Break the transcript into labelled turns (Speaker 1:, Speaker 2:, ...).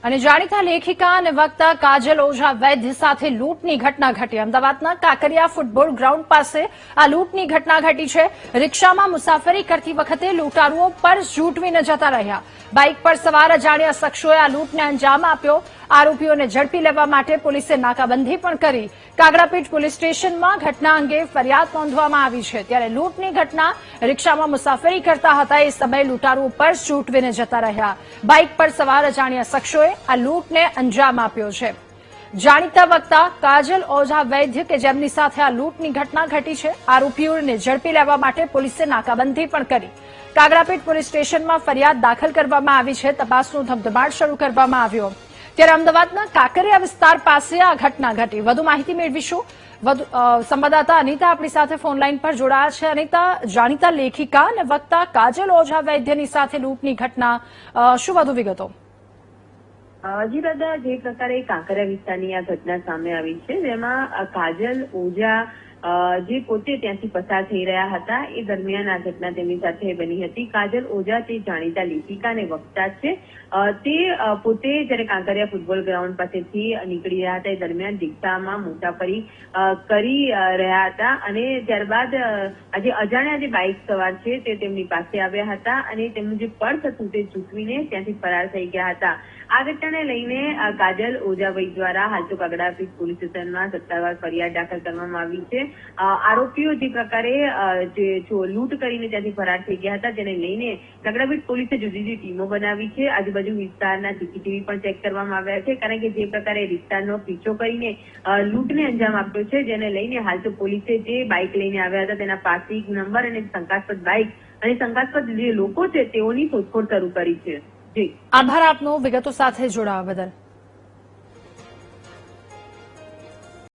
Speaker 1: અને જાણીતા લેખિકા અને વક્તા કાજલ ઓઝા વૈદ્ય સાથે લૂંટની ઘટના ઘટી। અમદાવાદના કાંકરિયા ફૂટબોલ ગ્રાઉન્ડ પાસે આ લૂંટની ઘટના ઘટી છે। રિક્ષામાં મુસાફરી કરતી વખતે લૂંટારુઓ પર્સ ઝૂંટવીને જતા રહ્યા। બાઇક પર સવાર અજાણ્યા શખ્સોએ આ લૂંટને અંજામ આપ્યો। આરોપીઓને ઝડપી લેવા માટે પોલીસે નાકાબંધી પણ કરી। કાગડાપીઠ પોલીસ સ્ટેશનમાં ઘટના અંગે ફરિયાદ નોંધવામાં આવી છે। ત્યારે લૂંટની ઘટના રિક્ષામાં મુસાફરી કરતા હતા એ સમયે લૂંટારુઓ પર્સ ઝૂંટવીને જતા રહ્યા। બાઇક પર સવાર અજાણ્યા શખ્સોએ આ લૂંટને અંજામ આપ્યો છે। જાણીતા વક્તા કાજલ ઓઝા વૈદ્ય કે જેમની સાથે આ લૂંટની ઘટના ઘટી છે, આરોપીઓને ઝડપી લેવા માટે પોલીસે નાકાબંધી પણ કરી। કાગડાપીઠ પોલીસ સ્ટેશનમાં ફરિયાદ દાખલ કરવામાં આવી છે। તપાસનો ધમધમાટ શરૂ કરવામાં આવ્યો। ત્યારે અમદાવાદના કાંકરિયા વિસ્તાર પાસે આ ઘટના ઘટી। વધુ માહિતી મેળવીશું। સંવાદદાતા અનિતા આપણી સાથે ફોનલાઈન પર જોડાયા છે। અનિતા, જાણીતા લેખિકા અને વક્તા કાજલ ઓઝા વૈદ્યની સાથે લૂંટની ઘટના, શું વધુ વિગતો?
Speaker 2: જી દાદા, જે પ્રકારે કાંકરિયા વિસ્તારની આ ઘટના સામે આવી છે, જેમાં કાજલ ઓઝા જે પોતે ત્યાંથી પસાર થઈ રહ્યા હતા એ દરમિયાન આ ઘટના તેમની સાથે બની હતી। કાજલ ઓઝા તે જાણીતા લેખિકા અને વક્તા છે। તે પોતે જયારે કાંકરિયા ફૂટબોલ ગ્રાઉન્ડ પાસેથી નીકળી રહ્યા હતા એ દરમિયાન રિક્ષામાં મુસાફરી કરી રહ્યા હતા અને ત્યારબાદ આજે અજાણ્યા જે બાઇક સવાર છે તે તેમની પાસે આવ્યા હતા અને તેમનું જે પર્સ હતું તે ઝૂંટવીને ત્યાંથી ફરાર થઈ ગયા હતા। આ ઘટનાને લઈને કાજલ ઓઝા વૈદ્ય દ્વારા હાલ તો કાગડાપીઠ પોલીસ સ્ટેશનમાં સત્તાવાર ફરિયાદ દાખલ કરવામાં આવી છે। આરોપીઓ જે પ્રકારે લૂંટ કરીને ત્યાંથી ફરાર થઈ ગયા હતા જેને લઈને કાગડાપીઠ પોલીસે જુદી જુદી ટીમો બનાવી છે। આજુબાજુ વિસ્તારના સીસીટીવી પણ ચેક કરવામાં આવ્યા છે, કારણ કે જે પ્રકારે વિસ્તારનો પીછો કરીને લૂંટને અંજામ આપ્યો છે, જેને લઈને હાલ તો પોલીસે જે બાઇક લઈને આવ્યા હતા તેના પાર્સિંગ નંબર અને શંકાસ્પદ બાઇક અને શંકાસ્પદ જે લોકો છે તેઓની શોધખોળ શરૂ કરી છે। જી,
Speaker 1: આભાર આપનો વિગતો સાથે જોડાવા બદલ।